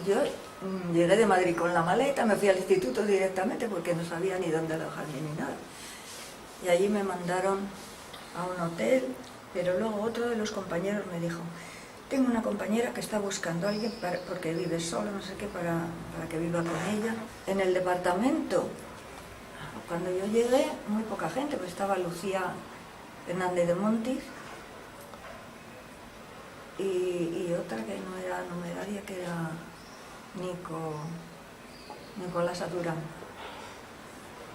yo llegué de Madrid con la maleta, me fui al instituto directamente porque no sabía ni dónde alojarme ni nada. Y allí me mandaron a un hotel, pero luego otro de los compañeros me dijo: tengo una compañera que está buscando a alguien porque vive sola, no sé qué, para que viva con ella. En el departamento, cuando yo llegué, muy poca gente, pues estaba Lucía Hernández de Montis y otra que no era numeraria, que era Nicolás Durán.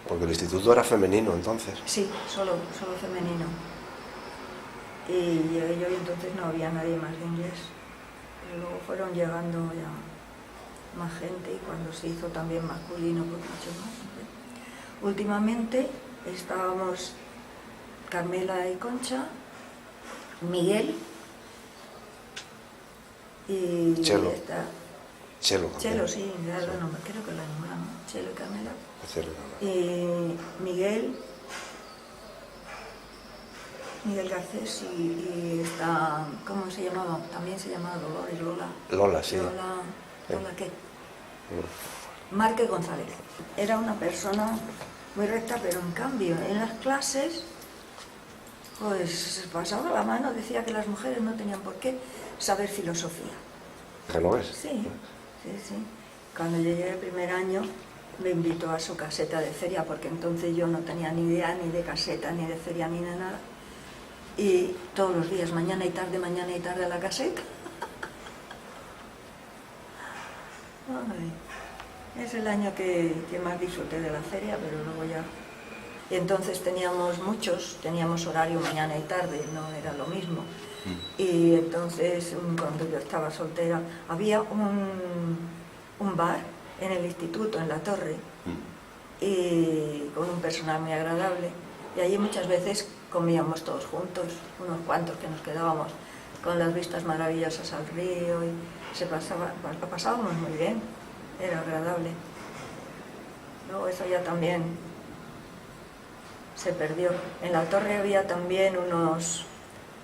Porque el instituto era femenino entonces. Sí, solo femenino. Y llegué yo y entonces no había nadie más de inglés. Pero luego fueron llegando ya más gente y cuando se hizo también masculino, pues mucho más. Últimamente estábamos Carmela y Concha, Miguel y Chelo. Chelo, sí, ya no, creo que la nombramos, Chelo y Carmela. Chelo. Y Miguel Garcés y está, ¿cómo se llamaba? También se llamaba Dolores, Lola, sí. Lola ¿qué? Márquez González. Era una persona muy recta, pero en cambio en las clases pues pasaba la mano, decía que las mujeres no tenían por qué saber filosofía. ¿Genovés? Sí. Cuando llegué el primer año me invitó a su caseta de feria, porque entonces yo no tenía ni idea ni de caseta, ni de feria, ni de nada. Y todos los días, mañana y tarde a la caseta. Ay, es el año que más disfruté de la feria, pero luego ya... Y entonces teníamos horario mañana y tarde, no era lo mismo. Y entonces, cuando yo estaba soltera, había un bar en el instituto, en la torre, y con un personal muy agradable. Y allí muchas veces comíamos todos juntos, unos cuantos que nos quedábamos con las vistas maravillosas al río y lo pasábamos muy bien, era agradable. Luego eso ya también se perdió. En la torre había también unos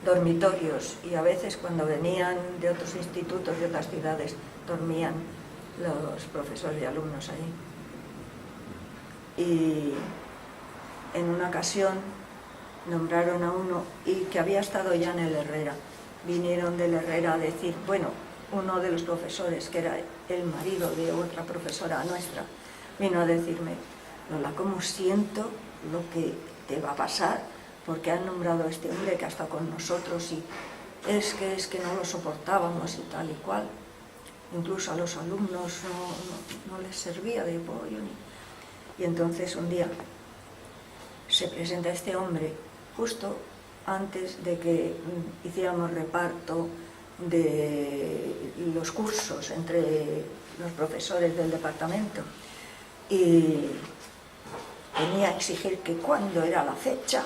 dormitorios y a veces cuando venían de otros institutos de otras ciudades dormían los profesores y alumnos allí. Y en una ocasión nombraron a uno y que había estado ya en el Herrera. Vinieron del Herrera a decir, bueno, uno de los profesores, que era el marido de otra profesora nuestra, vino a decirme: Lola, ¿cómo siento lo que te va a pasar? Porque han nombrado a este hombre que ha estado con nosotros y es que no lo soportábamos y tal y cual. Incluso a los alumnos no les servía de apoyo. Y entonces un día se presenta este hombre justo antes de que hiciéramos reparto de los cursos entre los profesores del departamento y venía a exigir que cuándo era la fecha,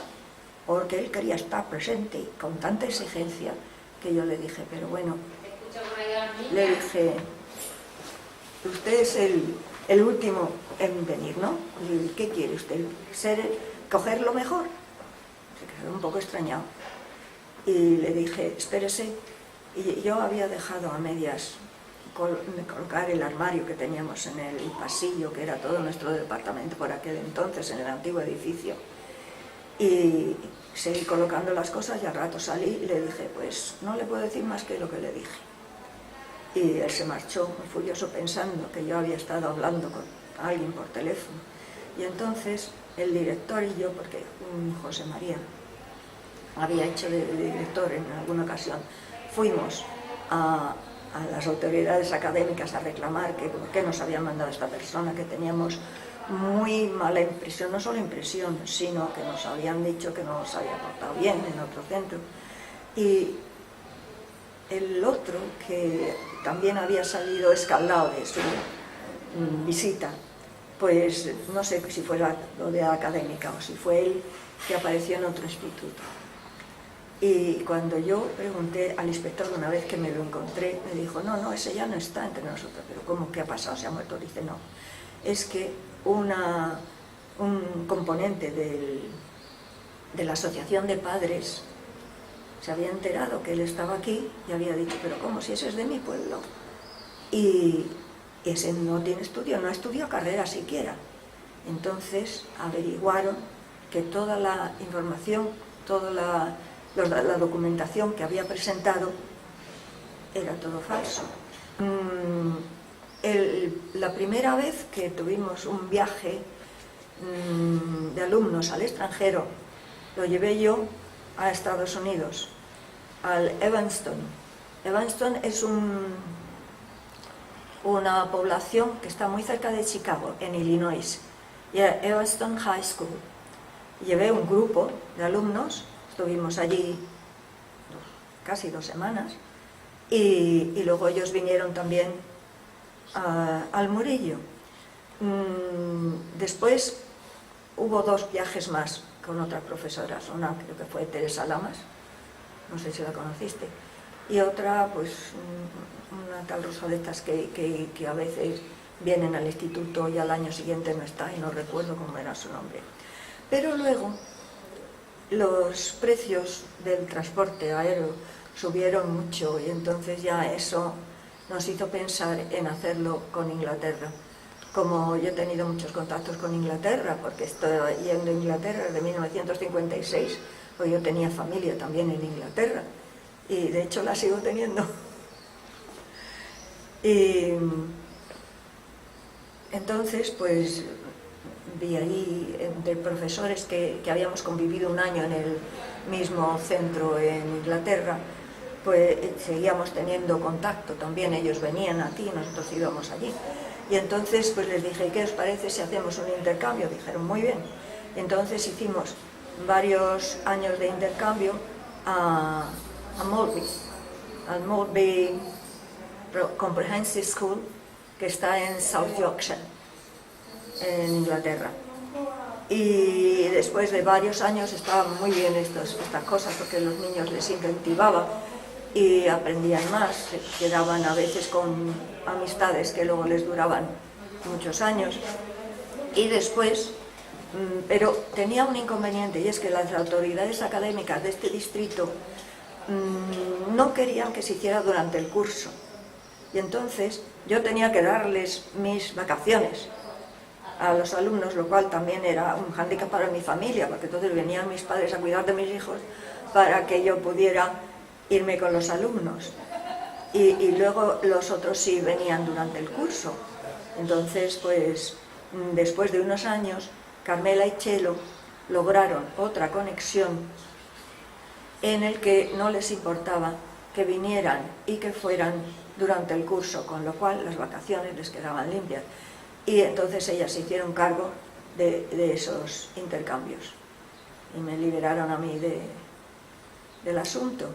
porque él quería estar presente con tanta exigencia que yo le dije, pero bueno, le dije, usted es el último en venir, ¿no? Y le dije, ¿qué quiere usted? ¿Coger lo mejor? Se quedó un poco extrañado. Y le dije, espérese. Y yo había dejado a medias colocar el armario que teníamos en el pasillo, que era todo nuestro departamento por aquel entonces, en el antiguo edificio. Y seguí colocando las cosas y al rato salí y le dije, pues no le puedo decir más que lo que le dije. Y él se marchó muy furioso pensando que yo había estado hablando con alguien por teléfono. Y entonces el director y yo, porque José María había hecho de director en alguna ocasión, fuimos a las autoridades académicas a reclamar que por qué nos habían mandado a esta persona, que teníamos muy mala impresión, no solo impresión, sino que nos habían dicho que no nos había portado bien en otro centro. Y el otro, que también había salido escaldado de su visita, pues no sé si fue lo de la académica o si fue él que apareció en otro instituto. Y cuando yo pregunté al inspector una vez que me lo encontré, me dijo, no, ese ya no está entre nosotros. Pero ¿cómo? ¿Qué ha pasado? ¿Se ha muerto? Dice, no. Es que un componente de la asociación de padres se había enterado que él estaba aquí y había dicho, pero ¿cómo? Si ese es de mi pueblo. Y y ese no tiene estudio, no estudió carrera siquiera. Entonces averiguaron que toda la información, toda la documentación que había presentado era todo falso. La primera vez que tuvimos un viaje de alumnos al extranjero, lo llevé yo a Estados Unidos, al Evanston. Evanston es una población que está muy cerca de Chicago, en Illinois, y era Evanston High School. Llevé un grupo de alumnos, estuvimos allí casi 2 semanas, y luego ellos vinieron también al Murillo. Después hubo 2 viajes más con otras profesoras, una creo que fue Teresa Lamas, no sé si la conociste, y otra pues una tal Rosoletas que a veces vienen al instituto y al año siguiente no está, y no recuerdo cómo era su nombre. Pero luego los precios del transporte aéreo subieron mucho, y entonces ya eso nos hizo pensar en hacerlo con Inglaterra. Como yo he tenido muchos contactos con Inglaterra, porque estoy yendo a Inglaterra desde 1956, pues yo tenía familia también en Inglaterra, y de hecho la sigo teniendo. Y entonces pues vi allí entre profesores que habíamos convivido un año en el mismo centro en Inglaterra, pues seguíamos teniendo contacto también. Ellos venían aquí, nosotros íbamos allí, y entonces pues les dije, ¿qué os parece si hacemos un intercambio? Dijeron, muy bien. Entonces hicimos varios años de intercambio a Maltby, al Maltby Comprehensive School, que está en South Yorkshire, en Inglaterra. Y después de varios años estaban muy bien estas cosas, porque los niños les incentivaba y aprendían más, se quedaban a veces con amistades que luego les duraban muchos años. Y después, pero tenía un inconveniente, y es que las autoridades académicas de este distrito no querían que se hiciera durante el curso, y entonces yo tenía que darles mis vacaciones a los alumnos, lo cual también era un hándicap para mi familia, porque entonces venían mis padres a cuidar de mis hijos para que yo pudiera irme con los alumnos, y luego los otros sí venían durante el curso. Entonces pues después de unos años Carmela y Chelo lograron otra conexión en el que no les importaba que vinieran y que fueran durante el curso, con lo cual las vacaciones les quedaban limpias, y entonces ellas se hicieron cargo de esos intercambios y me liberaron a mí del asunto.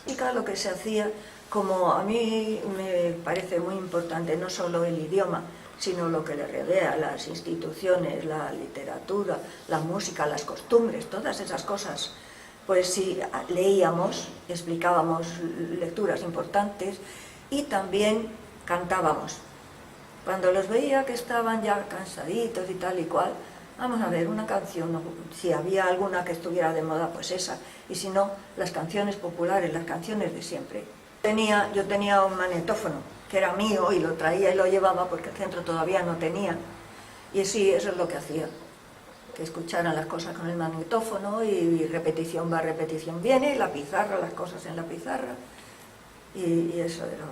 Y claro, lo que se hacía, como a mí me parece muy importante no solo el idioma, sino lo que le rodea, las instituciones, la literatura, la música, las costumbres, todas esas cosas, pues sí, leíamos, explicábamos lecturas importantes y también cantábamos. Cuando los veía que estaban ya cansaditos y tal y cual, vamos a ver una canción, si había alguna que estuviera de moda, pues esa, y si no, las canciones populares, las canciones de siempre. Yo tenía un magnetófono que era mío y lo traía y lo llevaba porque el centro todavía no tenía, y sí, eso es lo que hacía, que escucharan las cosas con el magnetófono, y repetición va, repetición viene, la pizarra, las cosas en la pizarra, y eso era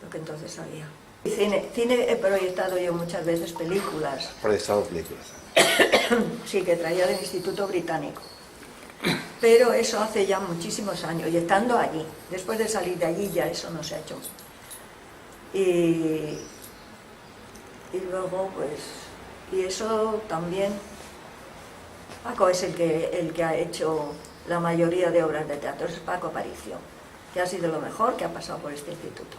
lo que entonces había. Cine he proyectado yo muchas veces películas. Proyectado películas. Sí, que traía del Instituto Británico. Pero eso hace ya muchísimos años, y estando allí, después de salir de allí ya eso no se ha hecho. Y luego pues, y eso también, Paco es el que ha hecho la mayoría de obras de teatro, es Paco Aparicio, que ha sido lo mejor que ha pasado por este instituto.